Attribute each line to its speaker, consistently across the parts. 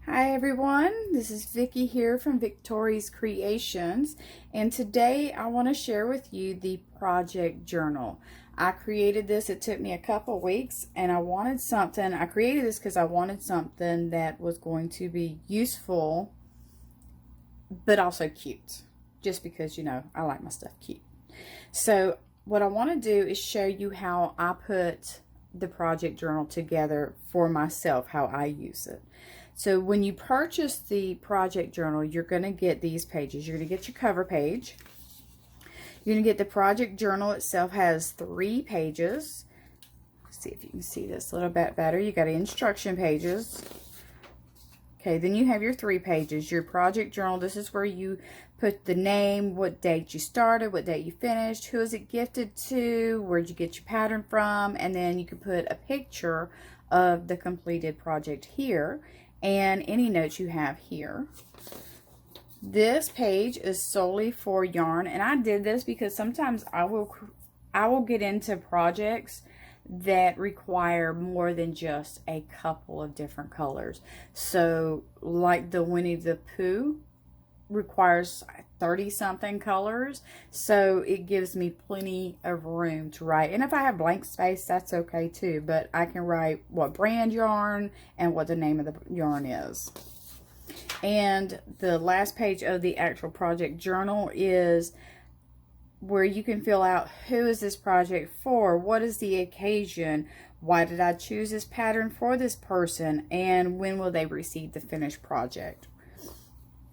Speaker 1: Hi everyone, this is Vicki here from Victori's Creations, and today I want to share with you the project journal. I created this, it took me a couple weeks, and I created this because I wanted something that was going to be useful but also cute, just because I like my stuff cute. So what I want to do is show you how I put the project journal together for myself, how I use it. So when you purchase the project journal, you're going to get these pages. You're going to get your cover page. You're going to get the project journal itself. Has 3 pages. Let's see if you can see this a little bit better. You got instruction pages. Okay, then you have your 3 pages. Your project journal, this is where you put the name, what date you started, what date you finished, who is it gifted to, where'd you get your pattern from, and then you can put a picture of the completed project here and any notes you have here. This page is solely for yarn, and I did this because sometimes I will get into projects that require more than just a couple of different colors. So like the Winnie the Pooh requires 30 something colors, so it gives me plenty of room to write. And if I have blank space, that's okay too, but I can write what brand yarn and what the name of the yarn is. And the last page of the actual project journal is where you can fill out who is this project for, what is the occasion, why did I choose this pattern for this person, and when will they receive the finished project.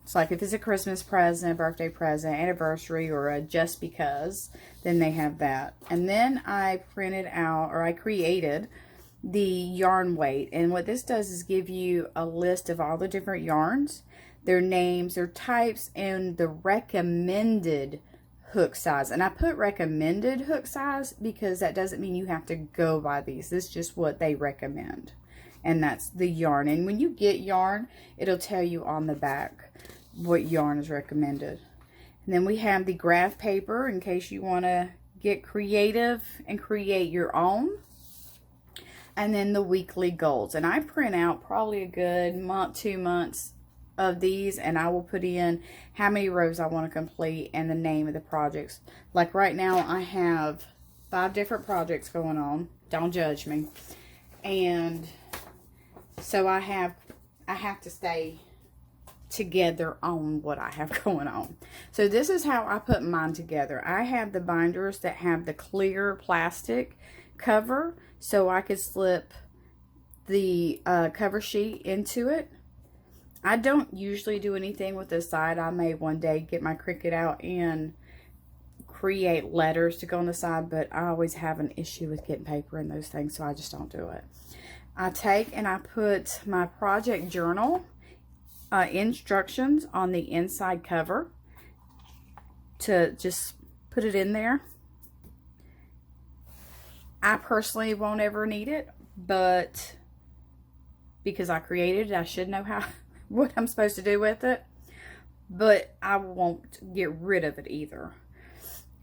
Speaker 1: It's like if it's a Christmas present, birthday present, anniversary, or a just because, then they have that. And then I printed out, or I created the yarn weight. And what this does is give you a list of all the different yarns, their names, their types, and the recommended hook size. And I put recommended hook size because that doesn't mean you have to go by these. This is just what they recommend. And that's the yarn. And when you get yarn, it'll tell you on the back what yarn is recommended. And then we have the graph paper in case you want to get creative and create your own. And then the weekly goals. And I print out probably a good month, 2 months of these, and I will put in how many rows I want to complete and the name of the projects. Like right now I have 5 different projects going on. Don't judge me. And so I have to stay together on what I have going on. So this is how I put mine together. I have the binders that have the clear plastic cover, so I could slip the cover sheet into it. I don't usually do anything with this side. I may one day get my Cricut out and create letters to go on the side, but I always have an issue with getting paper and those things, so I just don't do it. I take and I put my project journal instructions on the inside cover to just put it in there. I personally won't ever need it, but because I created it, I should know what I'm supposed to do with it, but I won't get rid of it either.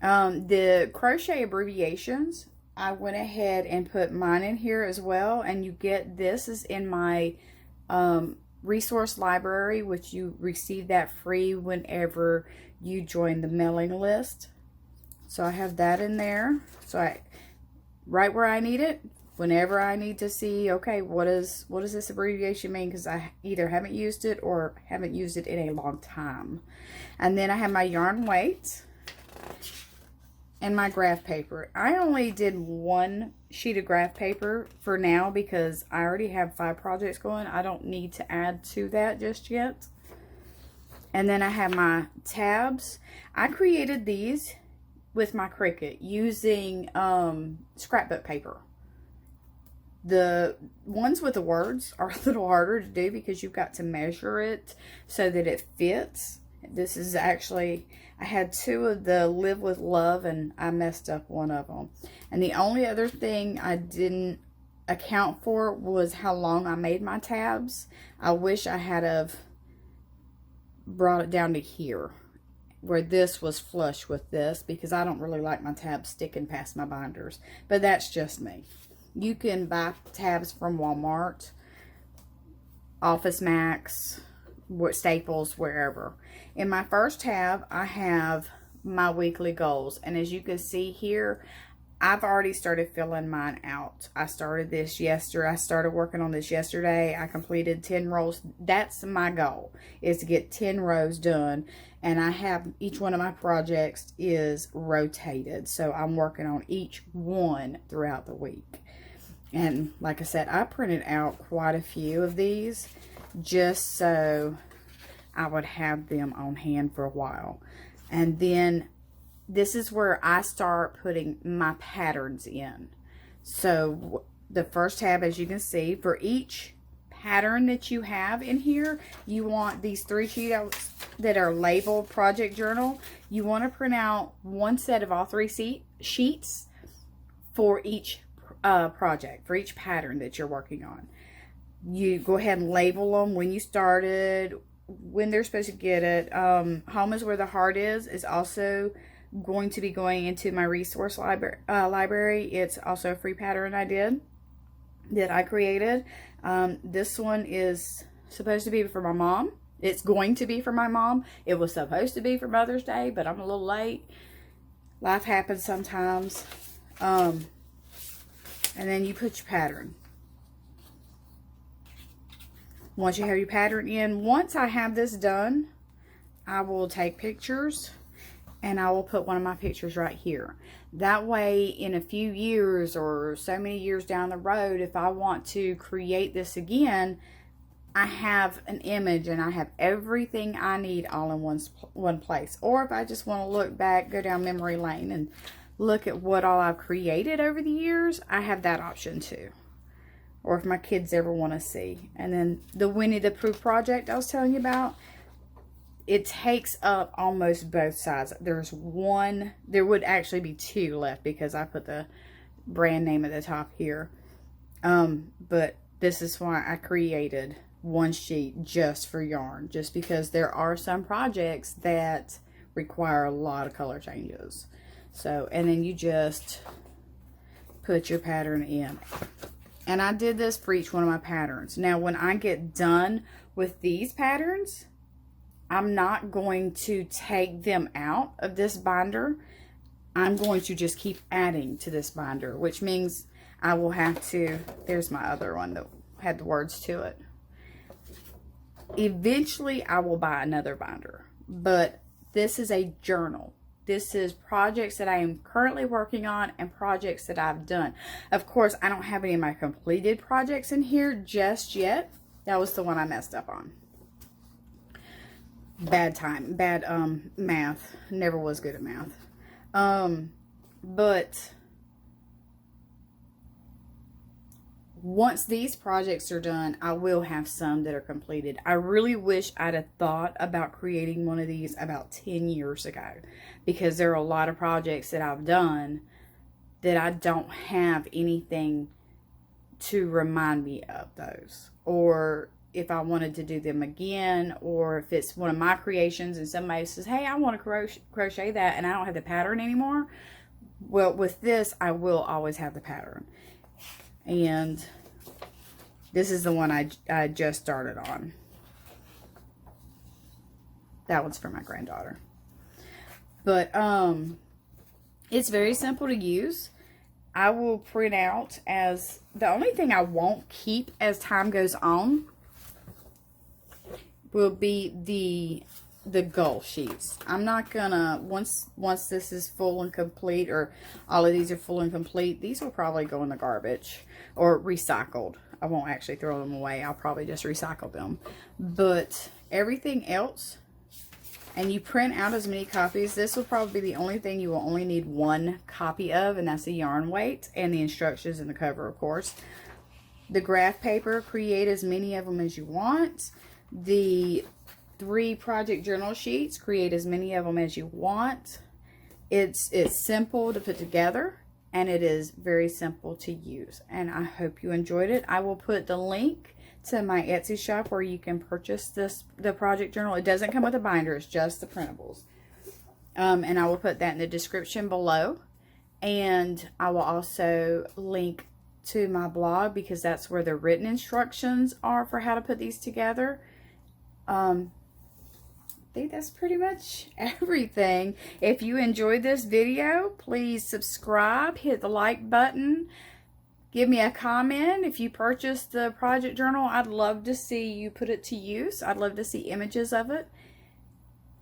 Speaker 1: The crochet abbreviations, I went ahead and put mine in here as well, and you get this is in my resource library, which you receive that free whenever you join the mailing list. So I have that in there, so right where I need it, whenever I need to see, okay, what does this abbreviation mean, because I either haven't used it or haven't used it in a long time. And then I have my yarn weight and my graph paper. I only did 1 sheet of graph paper for now because I already have 5 projects going. I don't need to add to that just yet. And then I have my tabs. I created these with my Cricut using scrapbook paper. The ones with the words are a little harder to do because you've got to measure it so that it fits. This is actually, I had 2 of the Live with Love and I messed up one of them. And the only other thing I didn't account for was how long I made my tabs. I wish I had have brought it down to here, where this was flush with this, because I don't really like my tabs sticking past my binders. But that's just me. You can buy tabs from Walmart Office Max, Staples, wherever. In my first tab, I have my weekly goals. And as you can see here, I've already started filling mine out. I started this yesterday. I started working on this yesterday. I completed 10 rows. That's my goal, is to get 10 rows done. And I have each one of my projects is rotated. So I'm working on each one throughout the week. And like I said, I printed out quite a few of these just so I would have them on hand for a while. And then this is where I start putting my patterns in. So the first tab, as you can see, for each pattern that you have in here, you want these 3 sheets that are labeled project journal. You want to print out one set of all 3 sheets for each project, for each pattern that you're working on. You go ahead and label them when you started, when they're supposed to get it. Home is where the heart is also going to be going into my resource library. It's also a free pattern that I created. This one is supposed to be for my mom. It's going to be for my mom. It was supposed to be for Mother's Day, but I'm a little late. Life happens sometimes. And then you put your pattern. Once you have your pattern in, once I have this done, I will take pictures and I will put one of my pictures right here. That way, in a few years or so many years down the road, if I want to create this again, I have an image and I have everything I need all in one place. Or if I just want to look back, go down memory lane and look at what all I've created over the years, I have that option too. Or if my kids ever want to see. And then the Winnie the Pooh project I was telling you about, it takes up almost both sides. There's one, there would actually be 2 left because I put the brand name at the top here. But this is why I created one sheet just for yarn, just because there are some projects that require a lot of color changes. So, and then you just put your pattern in. And I did this for each one of my patterns. Now, when I get done with these patterns, I'm not going to take them out of this binder. I'm going to just keep adding to this binder, which means I will have to, there's my other one that had the words to it. Eventually, I will buy another binder, but this is a journal. This is projects that I am currently working on and projects that I've done. Of course, I don't have any of my completed projects in here just yet. That was the one I messed up on. Bad math. Never was good at math. But once these projects are done, I will have some that are completed. I really wish I'd have thought about creating one of these about 10 years ago, because there are a lot of projects that I've done that I don't have anything to remind me of those. Or if I wanted to do them again, or if it's one of my creations and somebody says, hey, I want to crochet that and I don't have the pattern anymore. Well, with this, I will always have the pattern. And this is the one I just started on. That one's for my granddaughter. But it's very simple to use. I will print out as, the only thing I won't keep as time goes on will be the goal sheets. I'm not gonna, once this is full and complete, or all of these are full and complete, these will probably go in the garbage or recycled. I won't actually throw them away. I'll probably just recycle them. But everything else, and you print out as many copies, this will probably be the only thing you will only need one copy of, and that's the yarn weight and the instructions in the cover, of course. The graph paper, create as many of them as you want. The 3 project journal sheets, create as many of them as you want. It's simple to put together, and it is very simple to use. And I hope you enjoyed it. I will put the link to my Etsy shop where you can purchase the project journal. It doesn't come with a binder, it's just the printables. And I will put that in the description below. And I will also link to my blog because that's where the written instructions are for how to put these together. I think that's pretty much everything. If you enjoyed this video, please subscribe, hit the like button, give me a comment. If you purchased the project journal, I'd love to see you put it to use. I'd love to see images of it.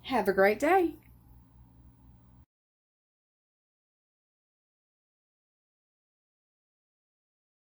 Speaker 1: Have a great day.